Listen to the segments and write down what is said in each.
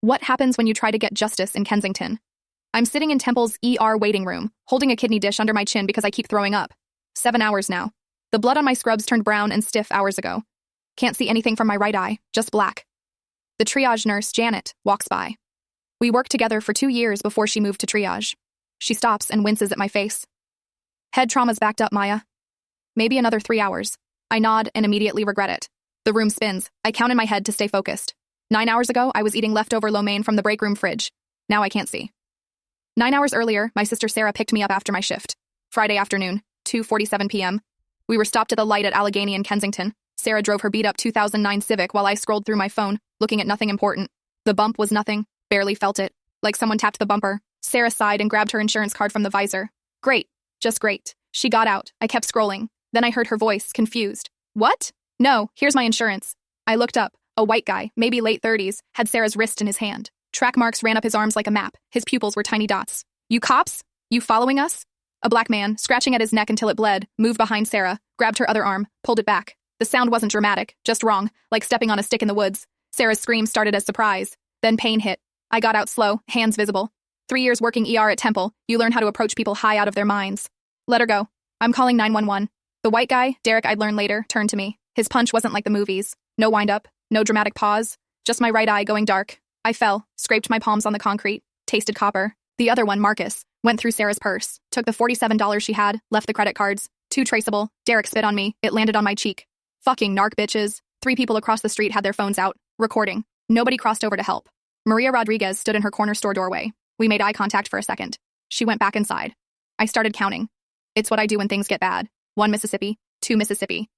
What happens when you try to get justice in Kensington? I'm sitting in Temple's ER waiting room, holding a kidney dish under my chin because I keep throwing up. 7 hours now. The blood on my scrubs turned brown and stiff hours ago. Can't see anything from my right eye, just black. The triage nurse, Janet, walks by. We worked together for 2 years before she moved to triage. She stops and winces at my face. Head trauma's backed up, Maya. Maybe another 3 hours. I nod and immediately regret it. The room spins. I count in my head to stay focused. 9 hours ago, I was eating leftover lo mein from the break room fridge. Now I can't see. 9 hours earlier, my sister Sarah picked me up after my shift. Friday afternoon, 2:47 p.m. We were stopped at the light at Allegheny in Kensington. Sarah drove her beat-up 2009 Civic while I scrolled through my phone, looking at nothing important. The bump was nothing. Barely felt it. Like someone tapped the bumper. Sarah sighed and grabbed her insurance card from the visor. Great. Just great. She got out. I kept scrolling. Then I heard her voice, confused. What? No, here's my insurance. I looked up. A white guy, maybe late 30s, had Sarah's wrist in his hand. Track marks ran up his arms like a map. His pupils were tiny dots. You cops? You following us? A black man, scratching at his neck until it bled, moved behind Sarah, grabbed her other arm, pulled it back. The sound wasn't dramatic, just wrong, like stepping on a stick in the woods. Sarah's scream started as surprise. Then pain hit. I got out slow, hands visible. 3 years working ER at Temple, you learn how to approach people high out of their minds. Let her go. I'm calling 911. The white guy, Derek I'd learn later, turned to me. His punch wasn't like the movies. No wind-up, no dramatic pause, just my right eye going dark. I fell, scraped my palms on the concrete, tasted copper. The other one, Marcus, went through Sarah's purse, took the $47 she had, left the credit cards. Too traceable. Derek spit on me. It landed on my cheek. Fucking narc bitches. 3 people across the street had their phones out, recording. Nobody crossed over to help. Maria Rodriguez stood in her corner store doorway. We made eye contact for a second. She went back inside. I started counting. It's what I do when things get bad. 1 Mississippi, 2 Mississippi.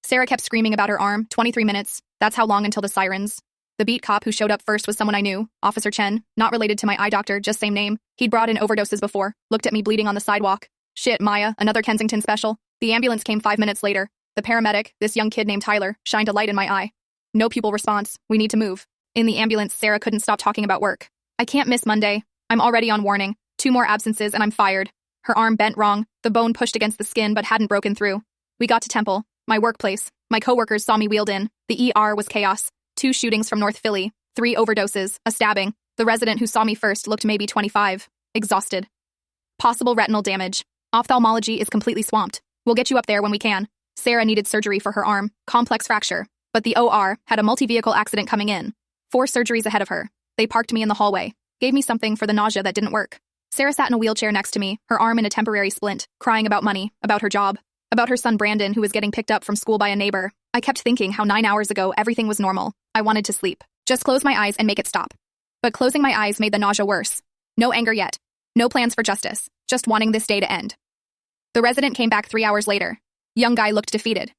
Sarah kept screaming about her arm, 23 minutes. That's how long until the sirens. The beat cop who showed up first was someone I knew, Officer Chen, not related to my eye doctor, just same name. He'd brought in overdoses before, looked at me bleeding on the sidewalk. Shit, Maya, another Kensington special. The ambulance came 5 minutes later. The paramedic, this young kid named Tyler, shined a light in my eye. No pupil response. We need to move. In the ambulance, Sarah couldn't stop talking about work. I can't miss Monday. I'm already on warning. 2 more absences and I'm fired. Her arm bent wrong, the bone pushed against the skin but hadn't broken through. We got to Temple, my workplace. My coworkers saw me wheeled in. The ER was chaos. 2 shootings from North Philly, 3 overdoses, a stabbing. The resident who saw me first looked maybe 25. Exhausted. Possible retinal damage. Ophthalmology is completely swamped. We'll get you up there when we can. Sarah needed surgery for her arm, complex fracture. But the OR had a multi-vehicle accident coming in. 4 surgeries ahead of her. They parked me in the hallway. Gave me something for the nausea that didn't work. Sarah sat in a wheelchair next to me, her arm in a temporary splint, crying about money, about her job, about her son Brandon who was getting picked up from school by a neighbor. I kept thinking how 9 hours ago everything was normal. I wanted to sleep. Just close my eyes and make it stop. But closing my eyes made the nausea worse. No anger yet. No plans for justice. Just wanting this day to end. The resident came back 3 hours later. Young guy looked defeated.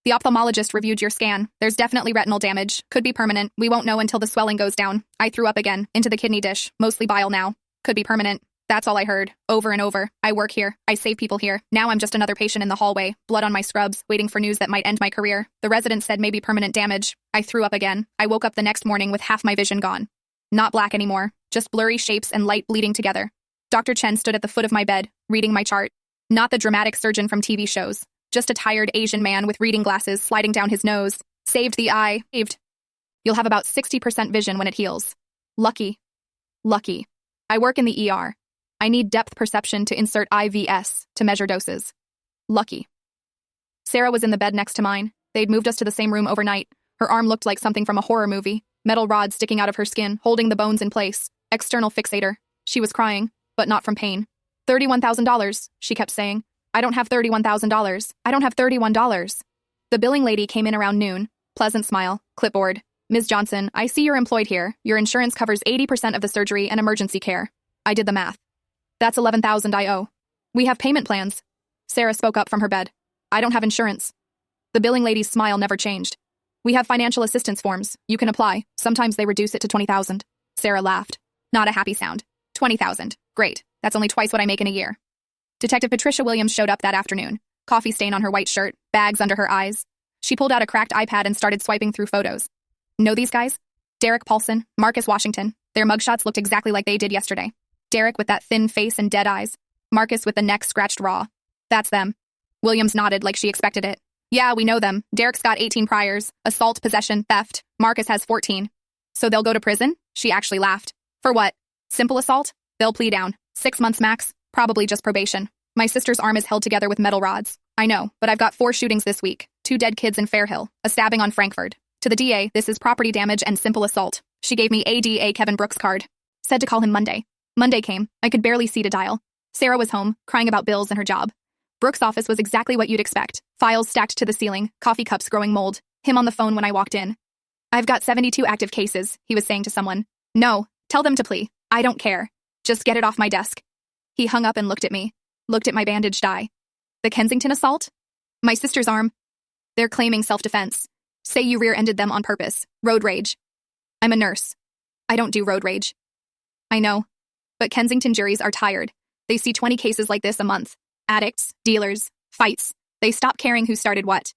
The ophthalmologist reviewed your scan. There's definitely retinal damage. Could be permanent. We won't know until the swelling goes down. I threw up again, into the kidney dish. Mostly bile now. Could be permanent. That's all I heard. Over and over. I work here. I save people here. Now I'm just another patient in the hallway. Blood on my scrubs, waiting for news that might end my career. The resident said maybe permanent damage. I threw up again. I woke up the next morning with half my vision gone. Not black anymore. Just blurry shapes and light bleeding together. Dr. Chen stood at the foot of my bed, reading my chart. Not the dramatic surgeon from TV shows. Just a tired Asian man with reading glasses sliding down his nose. Saved the eye. Saved. You'll have about 60% vision when it heals. Lucky. Lucky. I work in the ER. I need depth perception to insert IVS to measure doses. Lucky. Sarah was in the bed next to mine. They'd moved us to the same room overnight. Her arm looked like something from a horror movie. Metal rods sticking out of her skin, holding the bones in place. External fixator. She was crying, but not from pain. $31,000, she kept saying. I don't have $31,000. I don't have $31. The billing lady came in around noon. Pleasant smile, clipboard. Ms. Johnson, I see you're employed here. Your insurance covers 80% of the surgery and emergency care. I did the math. That's $11,000 I owe. We have payment plans. Sarah spoke up from her bed. I don't have insurance. The billing lady's smile never changed. We have financial assistance forms. You can apply. Sometimes they reduce it to $20,000. Sarah laughed. Not a happy sound. $20,000. Great. That's only twice what I make in a year. Detective Patricia Williams showed up that afternoon. Coffee stain on her white shirt, bags under her eyes. She pulled out a cracked iPad and started swiping through photos. Know these guys? Derek Paulson, Marcus Washington. Their mugshots looked exactly like they did yesterday. Derek with that thin face and dead eyes. Marcus with the neck scratched raw. That's them. Williams nodded like she expected it. Yeah, we know them. Derek's got 18 priors. Assault, possession, theft. Marcus has 14. So they'll go to prison? She actually laughed. For what? Simple assault? They'll plea down. 6 months max, probably just probation. My sister's arm is held together with metal rods. I know, but I've got 4 shootings this week. 2 dead kids in Fairhill, a stabbing on Frankfurt. To the DA, this is property damage and simple assault. She gave me ADA Kevin Brooks' card. Said to call him Monday. Monday came. I could barely see to dial. Sarah was home, crying about bills and her job. Brooks' office was exactly what you'd expect. Files stacked to the ceiling, coffee cups growing mold. Him on the phone when I walked in. I've got 72 active cases, he was saying to someone. No, tell them to plea. I don't care. Just get it off my desk. He hung up and looked at me. Looked at my bandaged eye. The Kensington assault? My sister's arm. They're claiming self-defense. Say you rear-ended them on purpose. Road rage. I'm a nurse. I don't do road rage. I know. But Kensington juries are tired. They see 20 cases like this a month. Addicts, dealers, fights. They stop caring who started what.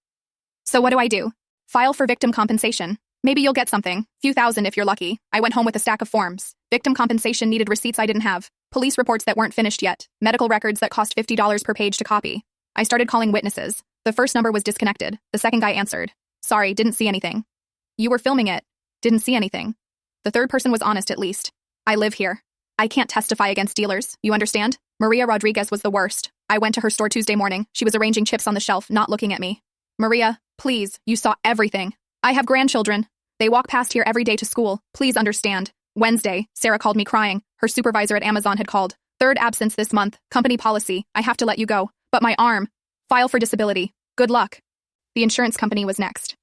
So what do I do? File for victim compensation. Maybe you'll get something. Few thousand if you're lucky. I went home with a stack of forms. Victim compensation needed receipts I didn't have. Police reports that weren't finished yet. Medical records that cost $50 per page to copy. I started calling witnesses. The first number was disconnected. The second guy answered. Sorry, didn't see anything. You were filming it. Didn't see anything. The third person was honest at least. I live here. I can't testify against dealers, you understand? Maria Rodriguez was the worst. I went to her store Tuesday morning. She was arranging chips on the shelf, not looking at me. Maria, please, you saw everything. I have grandchildren. They walk past here every day to school. Please understand. Wednesday, Sarah called me crying. Her supervisor at Amazon had called. 3rd absence this month. Company policy. I have to let you go. But my arm. File for disability. Good luck. The insurance company was next.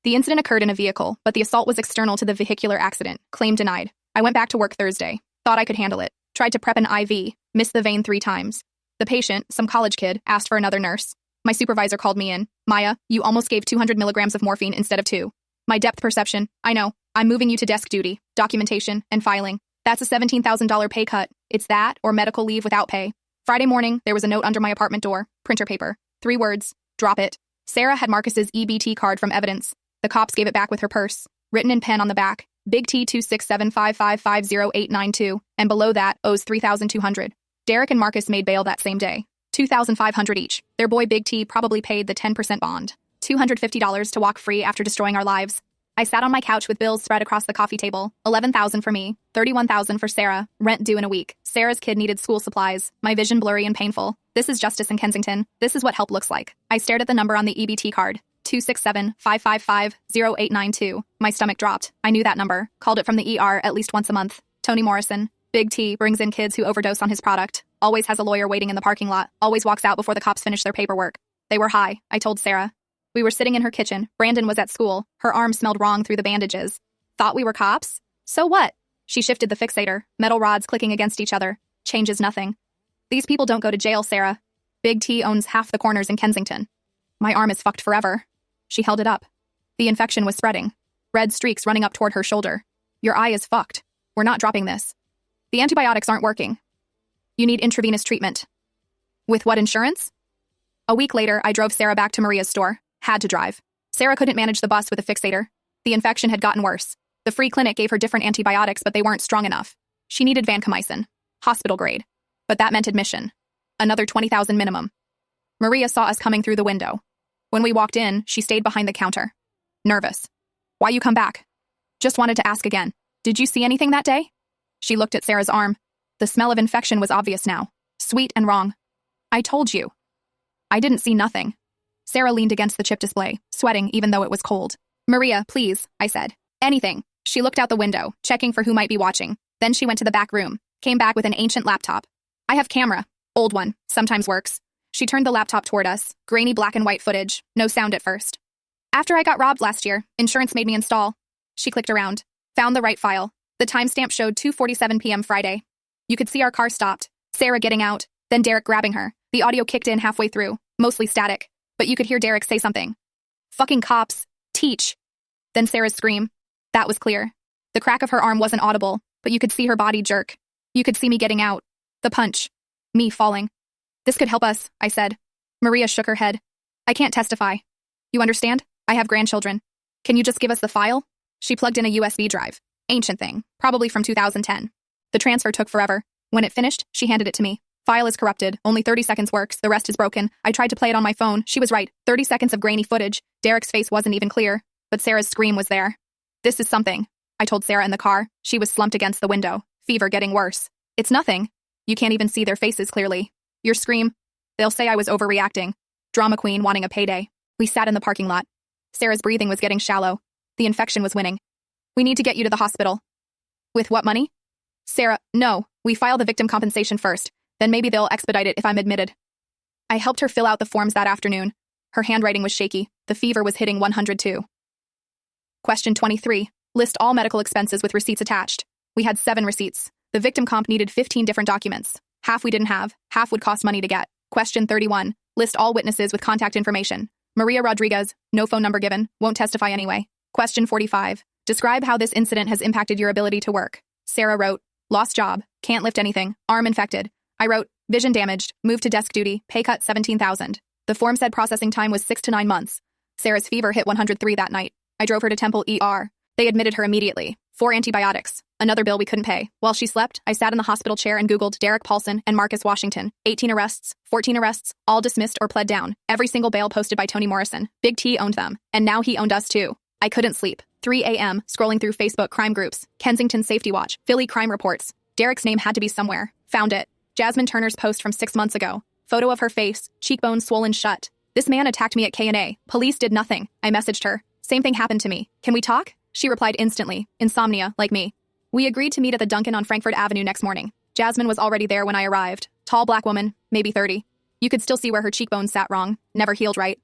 The incident occurred in a vehicle, but the assault was external to the vehicular accident. Claim denied. I went back to work Thursday. Thought I could handle it. Tried to prep an IV. Missed the vein 3 times. The patient, some college kid, asked for another nurse. My supervisor called me in. Maya, you almost gave 200 milligrams of morphine instead of 2. My depth perception. I know. I'm moving you to desk duty, documentation, and filing. That's a $17,000 pay cut. It's that or medical leave without pay. Friday morning, there was a note under my apartment door. Printer paper. 3 words. Drop it. Sarah had Marcus's EBT card from evidence. The cops gave it back with her purse. Written in pen on the back. Big T 26755508892, and below that owes $3,200. Derek and Marcus made bail that same day. $2,500 each. Their boy Big T probably paid the 10% bond. $250 to walk free after destroying our lives. I sat on my couch with bills spread across the coffee table. $11,000 for me, $31,000 for Sarah, rent due in a week. Sarah's kid needed school supplies. My vision blurry and painful. This is justice in Kensington. This is what help looks like. I stared at the number on the EBT card. 267-555-0892. My stomach dropped. I knew that number. Called it from the ER at least once a month. Tony Morrison. Big T brings in kids who overdose on his product. Always has a lawyer waiting in the parking lot. Always walks out before the cops finish their paperwork. They were high, I told Sarah. We were sitting in her kitchen. Brandon was at school. Her arm smelled wrong through the bandages. Thought we were cops? So what? She shifted the fixator. Metal rods clicking against each other. Changes nothing. These people don't go to jail, Sarah. Big T owns half the corners in Kensington. My arm is fucked forever. She held it up. The infection was spreading. Red streaks running up toward her shoulder. Your eye is fucked. We're not dropping this. The antibiotics aren't working. You need intravenous treatment. With what insurance? A week later, I drove Sarah back to Maria's store. Had to drive. Sarah couldn't manage the bus with a fixator. The infection had gotten worse. The free clinic gave her different antibiotics, but they weren't strong enough. She needed vancomycin. Hospital grade. But that meant admission. Another $20,000 minimum. Maria saw us coming through the window. When we walked in, she stayed behind the counter. Nervous. Why you come back? Just wanted to ask again. Did you see anything that day? She looked at Sarah's arm. The smell of infection was obvious now. Sweet and wrong. I told you. I didn't see nothing. Sarah leaned against the chip display, sweating even though it was cold. Maria, please, I said. Anything. She looked out the window, checking for who might be watching. Then she went to the back room, came back with an ancient laptop. I have camera. Old one. Sometimes works. She turned the laptop toward us. Grainy black and white footage. No sound at first. After I got robbed last year, insurance made me install. She clicked around. Found the right file. The timestamp showed 2:47 p.m. Friday. You could see our car stopped. Sarah getting out. Then Derek grabbing her. The audio kicked in halfway through. Mostly static. But you could hear Derek say something. Fucking cops. Teach. Then Sarah's scream. That was clear. The crack of her arm wasn't audible, but you could see her body jerk. You could see me getting out. The punch. Me falling. This could help us, I said. Maria shook her head. I can't testify. You understand? I have grandchildren. Can you just give us the file? She plugged in a USB drive. Ancient thing. Probably from 2010. The transfer took forever. When it finished, she handed it to me. File is corrupted. Only 30 seconds works. The rest is broken. I tried to play it on my phone. She was right. 30 seconds of grainy footage. Derek's face wasn't even clear. But Sarah's scream was there. This is something. I told Sarah in the car. She was slumped against the window, fever getting worse. It's nothing. You can't even see their faces clearly. Your scream. They'll say I was overreacting. Drama queen wanting a payday. We sat in the parking lot. Sarah's breathing was getting shallow. The infection was winning. We need to get you to the hospital. With what money? Sarah, no, we file the victim compensation first. Then maybe they'll expedite it if I'm admitted. I helped her fill out the forms that afternoon. Her handwriting was shaky. The fever was hitting 102. Question 23. List all medical expenses with receipts attached. We had 7 receipts. The victim comp needed 15 different documents. Half we didn't have, half would cost money to get. Question 31. List all witnesses with contact information. Maria Rodriguez, no phone number given, won't testify anyway. Question 45. Describe how this incident has impacted your ability to work. Sarah wrote, lost job, can't lift anything, arm infected. I wrote, vision damaged, moved to desk duty, pay cut $17,000. The form said processing time was 6 to 9 months. Sarah's fever hit 103 that night. I drove her to Temple ER. They admitted her immediately. 4 antibiotics. Another bill we couldn't pay. While she slept, I sat in the hospital chair and Googled Derek Paulson and Marcus Washington. 18 arrests, 14 arrests, all dismissed or pled down. Every single bail posted by Toni Morrison. Big T owned them. And now he owned us too. I couldn't sleep. 3 a.m., scrolling through Facebook crime groups. Kensington Safety Watch. Philly crime reports. Derek's name had to be somewhere. Found it. Jasmine Turner's post from 6 months ago. Photo of her face, cheekbones swollen shut. This man attacked me at K&A. Police did nothing. I messaged her. Same thing happened to me. Can we talk? She replied instantly. Insomnia, like me. We agreed to meet at the Dunkin' on Frankfurt Avenue next morning. Jasmine was already there when I arrived. Tall black woman, maybe 30. You could still see where her cheekbones sat wrong. Never healed right.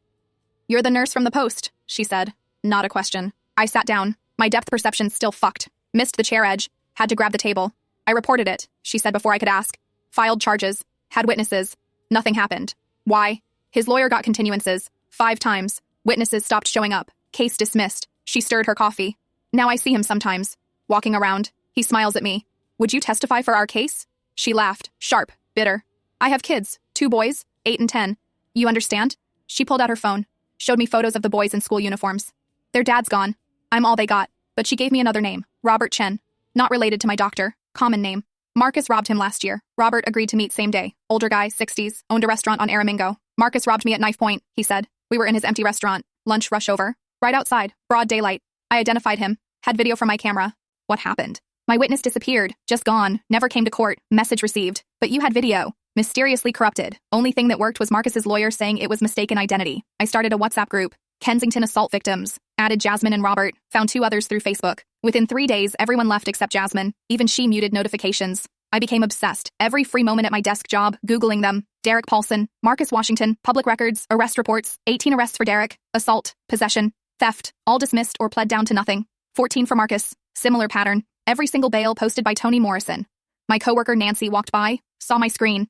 You're the nurse from the post, she said. Not a question. I sat down. My depth perception still fucked. Missed the chair edge. Had to grab the table. I reported it, she said before I could ask. Filed charges. Had witnesses. Nothing happened. Why? His lawyer got continuances. 5 times. Witnesses stopped showing up. Case dismissed. She stirred her coffee. Now I see him sometimes. Walking around. He smiles at me. Would you testify for our case? She laughed. Sharp. Bitter. I have kids. 2 boys. 8 and 10. You understand? She pulled out her phone. Showed me photos of the boys in school uniforms. Their dad's gone. I'm all they got. But she gave me another name. Robert Chen. Not related to my doctor. Common name. Marcus robbed him last year. Robert agreed to meet same day. Older guy, 60s, owned a restaurant on Aramingo. Marcus robbed me at knife point, he said. We were in his empty restaurant. Lunch rush over. Right outside. Broad daylight. I identified him. Had video from my camera. What happened? My witness disappeared. Just gone. Never came to court. Message received. But you had video. Mysteriously corrupted. Only thing that worked was Marcus's lawyer saying it was mistaken identity. I started a WhatsApp group. Kensington assault victims. Added Jasmine and Robert. Found 2 others through Facebook. Within 3 days, everyone left except Jasmine. Even she muted notifications. I became obsessed. Every free moment at my desk job, Googling them. Derek Paulson, Marcus Washington, public records, arrest reports, 18 arrests for Derek, assault, possession, theft, all dismissed or pled down to nothing. 14 for Marcus. Similar pattern. Every single bail posted by Toni Morrison. My coworker Nancy walked by, saw my screen.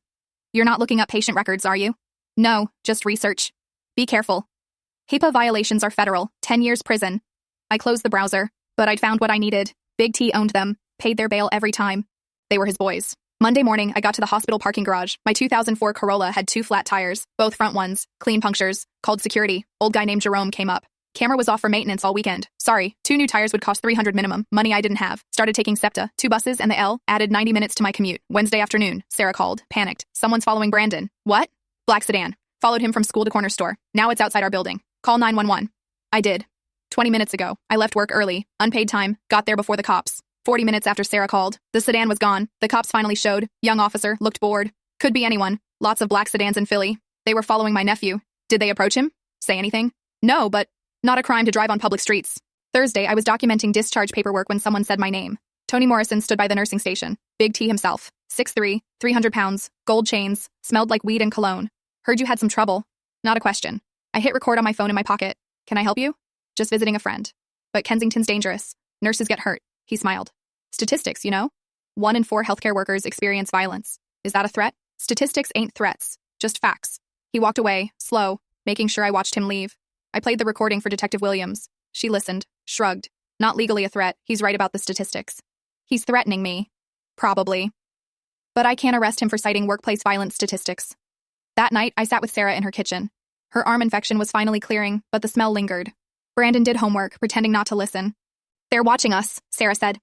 You're not looking up patient records, are you? No, just research. Be careful. HIPAA violations are federal, 10 years prison. I closed the browser, but I'd found what I needed. Big T owned them, paid their bail every time. They were his boys. Monday morning, I got to the hospital parking garage. My 2004 Corolla had 2 flat tires, both front ones, clean punctures. Called security. Old guy named Jerome came up. Camera was off for maintenance all weekend. Sorry, 2 new tires would cost $300 minimum. Money I didn't have. Started taking SEPTA, 2 buses and the L. Added 90 minutes to my commute. Wednesday afternoon, Sarah called. Panicked. Someone's following Brandon. What? Black sedan. Followed him from school to corner store. Now it's outside our building. Call 911. I did. 20 minutes ago. I left work early. Unpaid time. Got there before the cops. 40 minutes after Sarah called. The sedan was gone. The cops finally showed. Young officer. Looked bored. Could be anyone. Lots of black sedans in Philly. They were following my nephew. Did they approach him? Say anything? No, but not a crime to drive on public streets. Thursday, I was documenting discharge paperwork when someone said my name. Toni Morrison stood by the nursing station. Big T himself. 6'3", 300 pounds, gold chains, smelled like weed and cologne. Heard you had some trouble. Not a question. I hit record on my phone in my pocket. Can I help you? Just visiting a friend. But Kensington's dangerous. Nurses get hurt. He smiled. Statistics, you know? 1 in 4 healthcare workers experience violence. Is that a threat? Statistics ain't threats. Just facts. He walked away, slow, making sure I watched him leave. I played the recording for Detective Williams. She listened, shrugged. Not legally a threat. He's right about the statistics. He's threatening me. Probably. But I can't arrest him for citing workplace violence statistics. That night, I sat with Sarah in her kitchen. Her arm infection was finally clearing, but the smell lingered. Brandon did homework, pretending not to listen. They're watching us, Sarah said.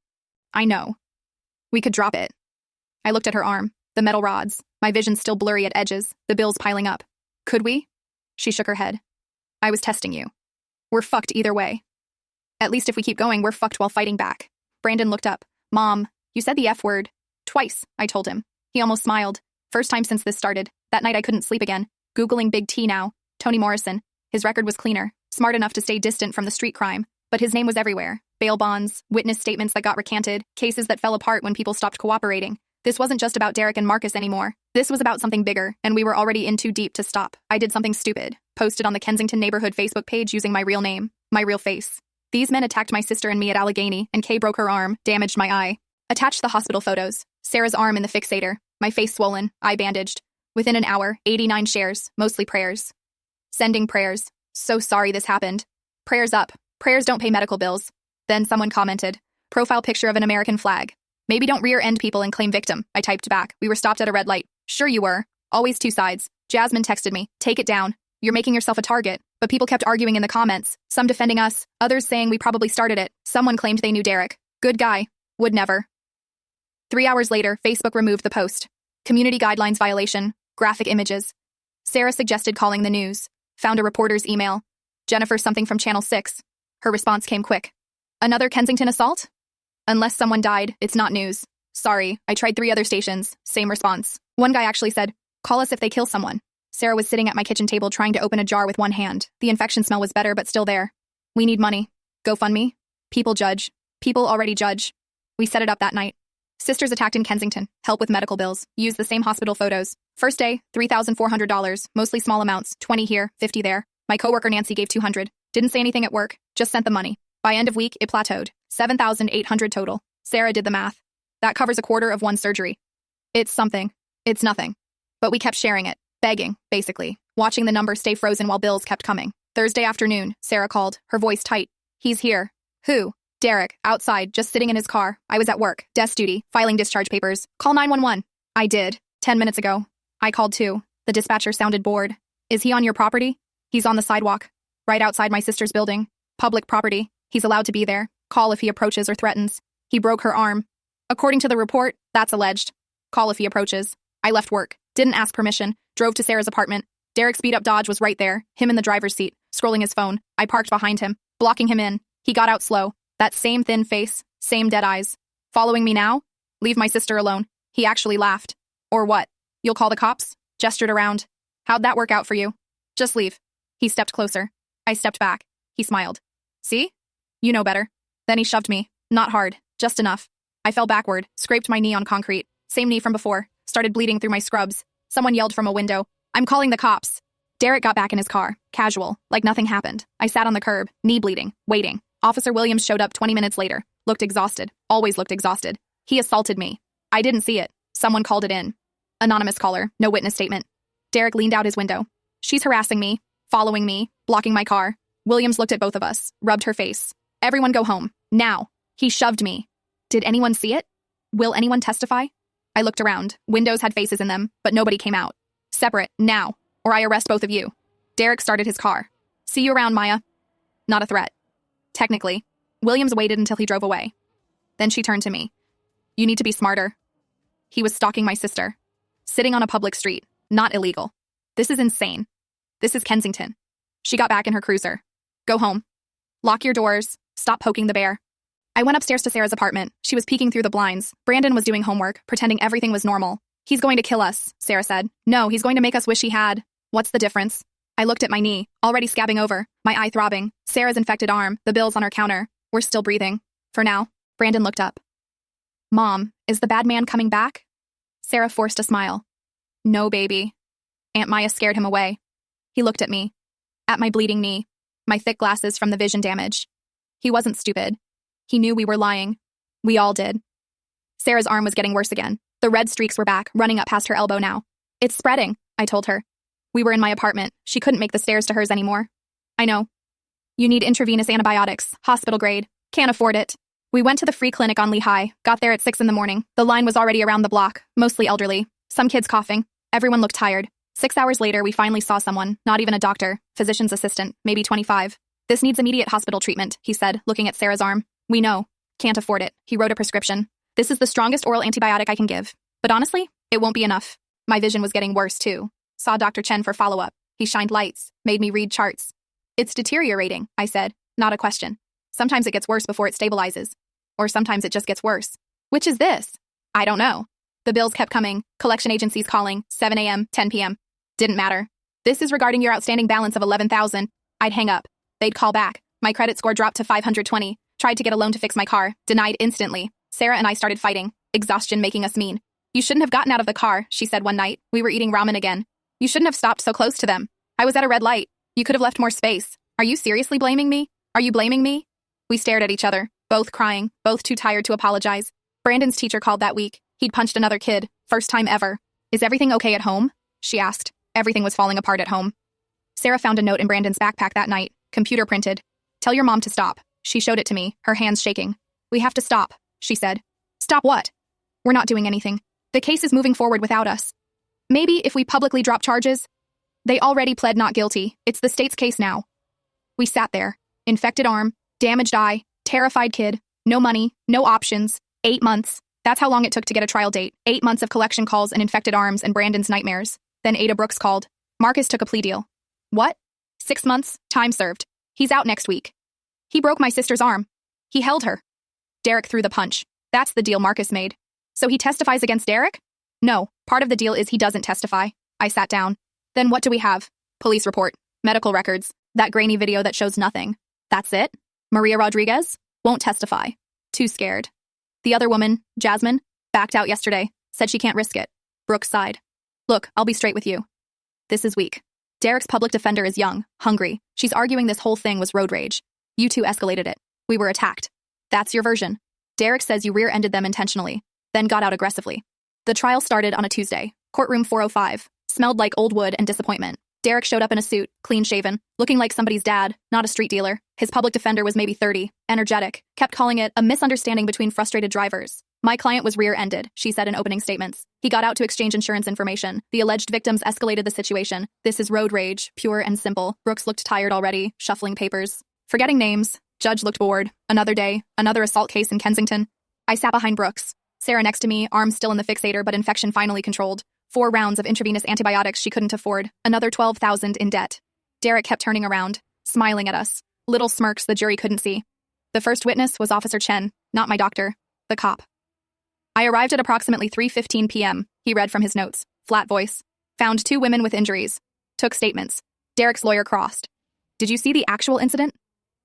I know. We could drop it. I looked at her arm, the metal rods, my vision still blurry at edges, the bills piling up. Could we? She shook her head. I was testing you. We're fucked either way. At least if we keep going, we're fucked while fighting back. Brandon looked up. Mom, you said the F word. Twice, I told him. He almost smiled. First time since this started. That night I couldn't sleep again. Googling Big T now. Toni Morrison. His record was cleaner. Smart enough to stay distant from the street crime. But his name was everywhere. Bail bonds, witness statements that got recanted, cases that fell apart when people stopped cooperating. This wasn't just about Derek and Marcus anymore. This was about something bigger, and we were already in too deep to stop. I did something stupid. Posted on the Kensington neighborhood Facebook page using my real name. My real face. These men attacked my sister and me at Allegheny, and Kay broke her arm, damaged my eye. Attached the hospital photos. Sarah's arm in the fixator. My face swollen, eye bandaged. Within an hour, 89 shares, mostly prayers. Sending prayers. So sorry this happened. Prayers up. Prayers don't pay medical bills. Then someone commented. Profile picture of an American flag. Maybe don't rear-end people and claim victim, I typed back. We were stopped at a red light. Sure you were. Always two sides. Jasmine texted me. Take it down. You're making yourself a target. But people kept arguing in the comments. Some defending us. Others saying we probably started it. Someone claimed they knew Derek. Good guy. Would never. 3 hours later, Facebook removed the post. Community guidelines violation. Graphic images. Sarah suggested calling the news. Found a reporter's email. Jennifer something from Channel 6. Her response came quick. Another Kensington assault? Unless someone died, it's not news. Sorry, I tried 3 other stations. Same response. One guy actually said, call us if they kill someone. Sarah was sitting at my kitchen table trying to open a jar with one hand. The infection smell was better, but still there. We need money. GoFundMe. People judge. People already judge. We set it up that night. Sisters attacked in Kensington. Help with medical bills. Use the same hospital photos. First day, $3,400. Mostly small amounts. 20 here, 50 there. My coworker Nancy gave 200. Didn't say anything at work. Just sent the money. By end of week, it plateaued. 7,800 total. Sarah did the math. That covers a quarter of one surgery. It's something. It's nothing. But we kept sharing it. Begging, basically. Watching the number stay frozen while bills kept coming. Thursday afternoon, Sarah called, her voice tight. He's here. Who? Derek, outside, just sitting in his car. I was at work, desk duty, filing discharge papers. Call 911. I did. 10 minutes ago. I called too. The dispatcher sounded bored. Is he on your property? He's on the sidewalk. Right outside my sister's building. Public property. He's allowed to be there. Call if he approaches or threatens. He broke her arm. According to the report, that's alleged. Call if he approaches. I left work. Didn't ask permission. Drove to Sarah's apartment. Derek's beat-up Dodge was right there, him in the driver's seat, scrolling his phone. I parked behind him, blocking him in. He got out slow. That same thin face, same dead eyes. Following me now? Leave my sister alone. He actually laughed. Or what? You'll call the cops? Gestured around. How'd that work out for you? Just leave. He stepped closer. I stepped back. He smiled. See? You know better. Then he shoved me. Not hard. Just enough. I fell backward, scraped my knee on concrete. Same knee from before. Started bleeding through my scrubs. Someone yelled from a window. I'm calling the cops. Derek got back in his car. Casual. Like nothing happened. I sat on the curb, knee bleeding, waiting. Officer Williams showed up 20 minutes later. Looked exhausted. Always looked exhausted. He assaulted me. I didn't see it. Someone called it in. Anonymous caller. No witness statement. Derek leaned out his window. She's harassing me. Following me. Blocking my car. Williams looked at both of us. Rubbed her face. Everyone go home. Now. He shoved me. Did anyone see it? Will anyone testify? I looked around. Windows had faces in them, but nobody came out. Separate. Now. Or I arrest both of you. Derek started his car. See you around, Maya. Not a threat. Technically. Williams waited until he drove away. Then she turned to me. You need to be smarter. He was stalking my sister. Sitting on a public street. Not illegal. This is insane. This is Kensington. She got back in her cruiser. Go home. Lock your doors. Stop poking the bear. I went upstairs to Sarah's apartment. She was peeking through the blinds. Brandon was doing homework, pretending everything was normal. He's going to kill us, Sarah said. No, he's going to make us wish he had. What's the difference? I looked at my knee, already scabbing over, my eye throbbing, Sarah's infected arm, the bills on her counter. We're still breathing. For now. Brandon looked up. Mom, is the bad man coming back? Sarah forced a smile. No, baby. Aunt Maya scared him away. He looked at me. At my bleeding knee. My thick glasses from the vision damage. He wasn't stupid. He knew we were lying. We all did. Sarah's arm was getting worse again. The red streaks were back, running up past her elbow now. It's spreading, I told her. We were in my apartment. She couldn't make the stairs to hers anymore. I know. You need intravenous antibiotics, hospital grade. Can't afford it. We went to the free clinic on Lehigh, got there at 6 a.m. The line was already around the block, mostly elderly. Some kids coughing. Everyone looked tired. 6 hours later, we finally saw someone, not even a doctor, physician's assistant, maybe 25. This needs immediate hospital treatment, he said, looking at Sarah's arm. We know. Can't afford it. He wrote a prescription. This is the strongest oral antibiotic I can give. But honestly, it won't be enough. My vision was getting worse, too. Saw Dr. Chen for follow-up. He shined lights, made me read charts. It's deteriorating, I said, not a question. Sometimes it gets worse before it stabilizes. or sometimes it just gets worse. Which is this? I don't know. The bills kept coming, collection agencies calling, 7 a.m., 10 p.m. Didn't matter. This is regarding your outstanding balance of $11,000. I'd hang up. They'd call back. My credit score dropped to 520. Tried to get a loan to fix my car. Denied instantly. Sarah and I started fighting. Exhaustion making us mean. You shouldn't have gotten out of the car, she said one night. We were eating ramen again. You shouldn't have stopped so close to them. I was at a red light. You could have left more space. Are you seriously blaming me? Are you blaming me? We stared at each other, both crying, both too tired to apologize. Brandon's teacher called that week. He'd punched another kid. First time ever. Is everything okay at home? She asked. Everything was falling apart at home. Sarah found a note in Brandon's backpack that night, computer printed. Tell your mom to stop. She showed it to me, her hands shaking. We have to stop, she said. Stop what? We're not doing anything. The case is moving forward without us. Maybe if we publicly drop charges? They already pled not guilty. It's the state's case now. We sat there. Infected arm, damaged eye, terrified kid, no money, no options, 8 months. That's how long it took to get a trial date. 8 months of collection calls and infected arms and Brandon's nightmares. Then Ada Brooks called. Marcus took a plea deal. What? 6 months, time served. He's out next week. He broke my sister's arm. He held her. Derek threw the punch. That's the deal Marcus made. So he testifies against Derek? No, part of the deal is he doesn't testify. I sat down. Then what do we have? Police report, medical records, that grainy video that shows nothing. That's it? Maria Rodriguez? Won't testify. Too scared. The other woman, Jasmine, backed out yesterday, said she can't risk it. Brooks sighed. Look, I'll be straight with you. This is weak. Derek's public defender is young, hungry. She's arguing this whole thing was road rage. You two escalated it. We were attacked. That's your version. Derek says you rear-ended them intentionally, then got out aggressively. The trial started on a Tuesday. Courtroom 405. Smelled like old wood and disappointment. Derek showed up in a suit, clean-shaven, looking like somebody's dad, not a street dealer. His public defender was maybe 30, energetic, kept calling it a misunderstanding between frustrated drivers. My client was rear-ended, she said in opening statements. He got out to exchange insurance information. The alleged victims escalated the situation. This is road rage, pure and simple. Brooks looked tired already, shuffling papers. Forgetting names. Judge looked bored. Another day, another assault case in Kensington. I sat behind Brooks. Sarah next to me, arm still in the fixator but infection finally controlled. 4 rounds of intravenous antibiotics she couldn't afford. Another $12,000 in debt. Derek kept turning around, smiling at us. Little smirks the jury couldn't see. The first witness was Officer Chen, not my doctor, the cop. I arrived at approximately 3:15 p.m., he read from his notes. Flat voice. Found 2 women with injuries. Took statements. Derek's lawyer crossed. Did you see the actual incident?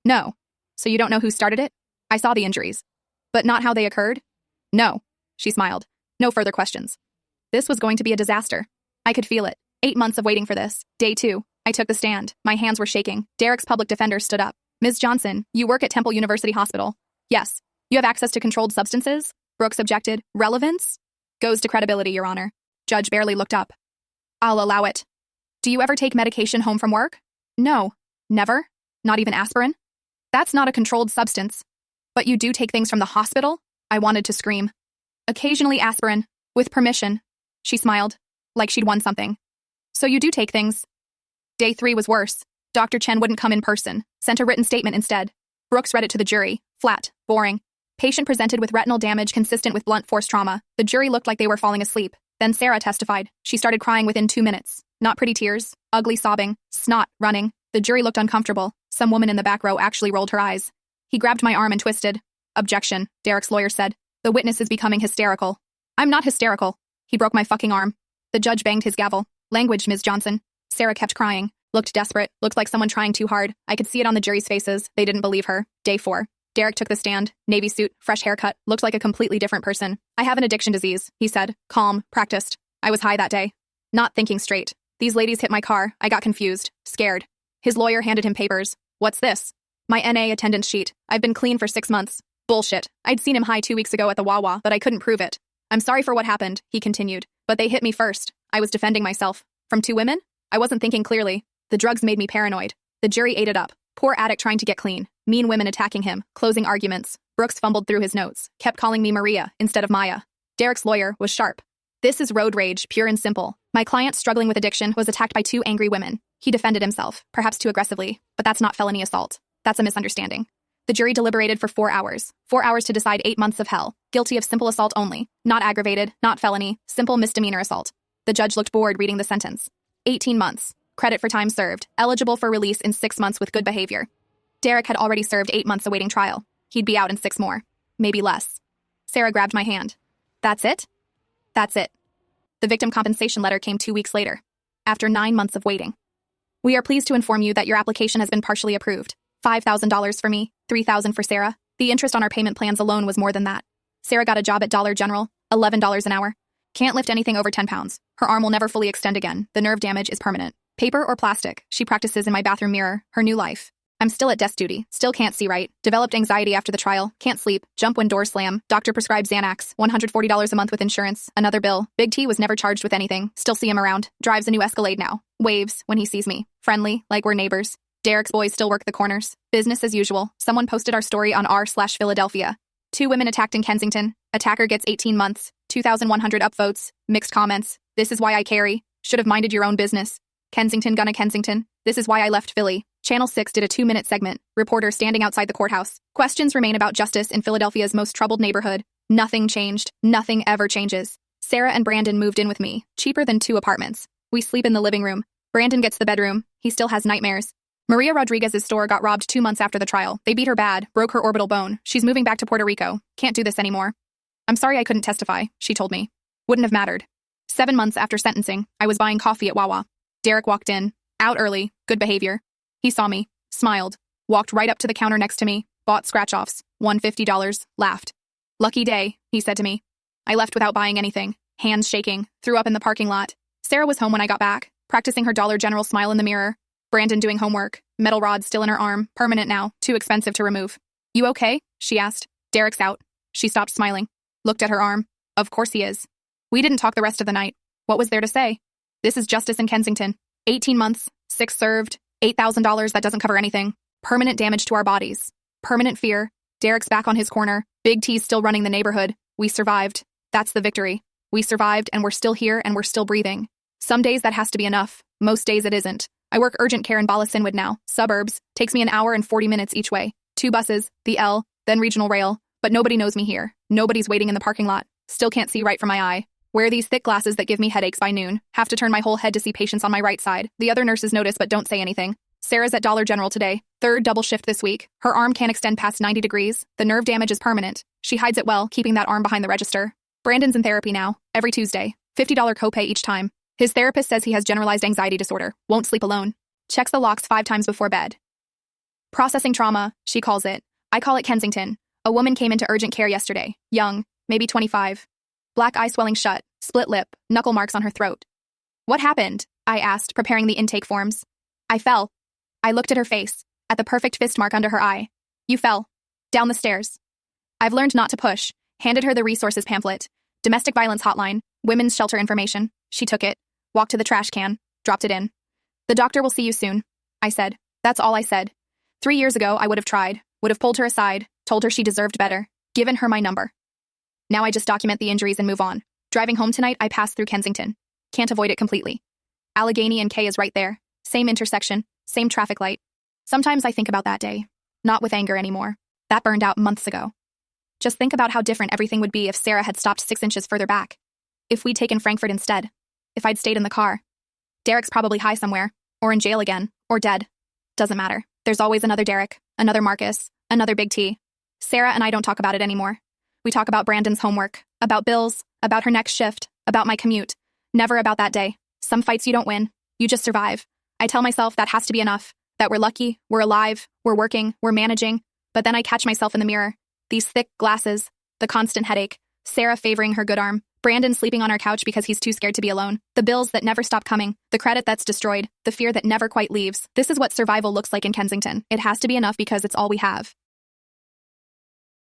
No. So you don't know who started it? I saw the injuries. But not how they occurred? No. She smiled. No further questions. This was going to be a disaster. I could feel it. 8 months of waiting for this. Day 2. I took the stand. My hands were shaking. Derek's public defender stood up. Ms. Johnson, you work at Temple University Hospital. Yes. You have access to controlled substances? Brooks objected. Relevance? Goes to credibility, Your Honor. Judge barely looked up. I'll allow it. Do you ever take medication home from work? No. Never? Not even aspirin? That's not a controlled substance. But you do take things from the hospital? I wanted to scream. Occasionally aspirin. With permission. She smiled, like she'd won something. So you do take things. Day 3 was worse. Dr. Chen wouldn't come in person, sent a written statement instead. Brooks read it to the jury. Flat, boring. Patient presented with retinal damage consistent with blunt force trauma. The jury looked like they were falling asleep. Then Sarah testified. She started crying within 2 minutes. Not pretty tears, ugly sobbing, snot running. The jury looked uncomfortable. Some woman in the back row actually rolled her eyes. He grabbed my arm and twisted. Objection, Derek's lawyer said. The witness is becoming hysterical. I'm not hysterical. He broke my fucking arm. The judge banged his gavel. Language, Ms. Johnson. Sarah kept crying. Looked desperate. Looked like someone trying too hard. I could see it on the jury's faces. They didn't believe her. Day 4. Derek took the stand. Navy suit, fresh haircut. Looked like a completely different person. I have an addiction disease, he said. Calm, practiced. I was high that day. Not thinking straight. These ladies hit my car. I got confused. Scared. His lawyer handed him papers. What's this? My NA attendance sheet. I've been clean for 6 months. Bullshit. I'd seen him high 2 weeks ago at the Wawa, but I couldn't prove it. I'm sorry for what happened, he continued. But they hit me first. I was defending myself. From 2 women? I wasn't thinking clearly. The drugs made me paranoid. The jury ate it up. Poor addict trying to get clean. Mean women attacking him. Closing arguments. Brooks fumbled through his notes. Kept calling me Maria instead of Maya. Derek's lawyer was sharp. This is road rage, pure and simple. My client, struggling with addiction, was attacked by 2 angry women. He defended himself, perhaps too aggressively, but that's not felony assault. That's a misunderstanding. The jury deliberated for 4 hours. 4 hours to decide 8 months of hell. Guilty of simple assault only. Not aggravated, not felony, simple misdemeanor assault. The judge looked bored reading the sentence. 18 months. Credit for time served. Eligible for release in 6 months with good behavior. Derek had already served 8 months awaiting trial. He'd be out in 6 more. maybe less. Sarah grabbed my hand. That's it? That's it. The victim compensation letter came 2 weeks later, after 9 months of waiting. We are pleased to inform you that your application has been partially approved. $5,000 for me, $3,000 for Sarah. The interest on our payment plans alone was more than that. Sarah got a job at Dollar General, $11 an hour. Can't lift anything over 10 pounds. Her arm will never fully extend again. The nerve damage is permanent. Paper or plastic, she practices in my bathroom mirror, her new life. I'm still at desk duty, still can't see right, developed anxiety after the trial, can't sleep, jump when doors slam, doctor prescribed Xanax, $140 a month with insurance, another bill. Big T was never charged with anything, still see him around, drives a new Escalade now, waves when he sees me, friendly, like we're neighbors. Derek's boys still work the corners, business as usual. Someone posted our story on r/Philadelphia. 2 women attacked in Kensington, attacker gets 18 months, 2,100 upvotes, mixed comments, this is why I carry, should have minded your own business. Kensington gonna Kensington, this is why I left Philly. Channel 6 did a 2-minute segment, reporter standing outside the courthouse. Questions remain about justice in Philadelphia's most troubled neighborhood. Nothing changed, nothing ever changes. Sarah and Brandon moved in with me, cheaper than 2 apartments. We sleep in the living room. Brandon gets the bedroom, he still has nightmares. Maria Rodriguez's store got robbed 2 months after the trial. They beat her bad, broke her orbital bone. She's moving back to Puerto Rico. Can't do this anymore. I'm sorry I couldn't testify, she told me. Wouldn't have mattered. 7 months after sentencing, I was buying coffee at Wawa. Derek walked in, out early, good behavior. He saw me, smiled, walked right up to the counter next to me, bought scratch-offs, won $50, laughed. Lucky day, he said to me. I left without buying anything, hands shaking, threw up in the parking lot. Sarah was home when I got back, practicing her Dollar General smile in the mirror. Brandon doing homework, metal rod still in her arm, permanent now, too expensive to remove. You okay? She asked. Derek's out. She stopped smiling, looked at her arm. Of course he is. We didn't talk the rest of the night. What was there to say? This is justice in Kensington. 18 months, 6 served, $8,000 that doesn't cover anything. Permanent damage to our bodies. Permanent fear. Derek's back on his corner. Big T's still running the neighborhood. We survived. That's the victory. We survived and we're still here and we're still breathing. Some days that has to be enough. Most days it isn't. I work urgent care in Bala-Cynwyd now, suburbs. Takes me an hour and 40 minutes each way. 2 buses, the L, then regional rail. But nobody knows me here. Nobody's waiting in the parking lot. Still can't see right from my eye. Wear these thick glasses that give me headaches by noon. Have to turn my whole head to see patients on my right side. The other nurses notice but don't say anything. Sarah's at Dollar General today. 3rd double shift this week. Her arm can't extend past 90 degrees. The nerve damage is permanent. She hides it well, keeping that arm behind the register. Brandon's in therapy now, every Tuesday. $50 copay each time. His therapist says he has generalized anxiety disorder. Won't sleep alone. Checks the locks 5 times before bed. Processing trauma, she calls it. I call it Kensington. A woman came into urgent care yesterday. Young, maybe 25. Black eye swelling shut, split lip, knuckle marks on her throat. What happened? I asked, preparing the intake forms. I fell. I looked at her face, at the perfect fist mark under her eye. You fell. Down the stairs. I've learned not to push. Handed her the resources pamphlet. Domestic violence hotline, women's shelter information. She took it, walked to the trash can, dropped it in. The doctor will see you soon, I said. That's all I said. 3 years ago, I would have tried, would have pulled her aside, told her she deserved better, given her my number. Now I just document the injuries and move on. Driving home tonight, I pass through Kensington. Can't avoid it completely. Allegheny and K is right there. Same intersection, same traffic light. Sometimes I think about that day. Not with anger anymore. That burned out months ago. Just think about how different everything would be if Sarah had stopped 6 inches further back. If we'd taken Frankfurt instead. If I'd stayed in the car. Derek's probably high somewhere, or in jail again, or dead. Doesn't matter. There's always another Derek, another Marcus, another Big T. Sarah and I don't talk about it anymore. We talk about Brandon's homework, about bills, about her next shift, about my commute. Never about that day. Some fights you don't win. You just survive. I tell myself that has to be enough, that we're lucky, we're alive, we're working, we're managing. But then I catch myself in the mirror. These thick glasses, the constant headache, Sarah favoring her good arm, Brandon sleeping on our couch because he's too scared to be alone, the bills that never stop coming, the credit that's destroyed, the fear that never quite leaves. This is what survival looks like in Kensington. It has to be enough because it's all we have.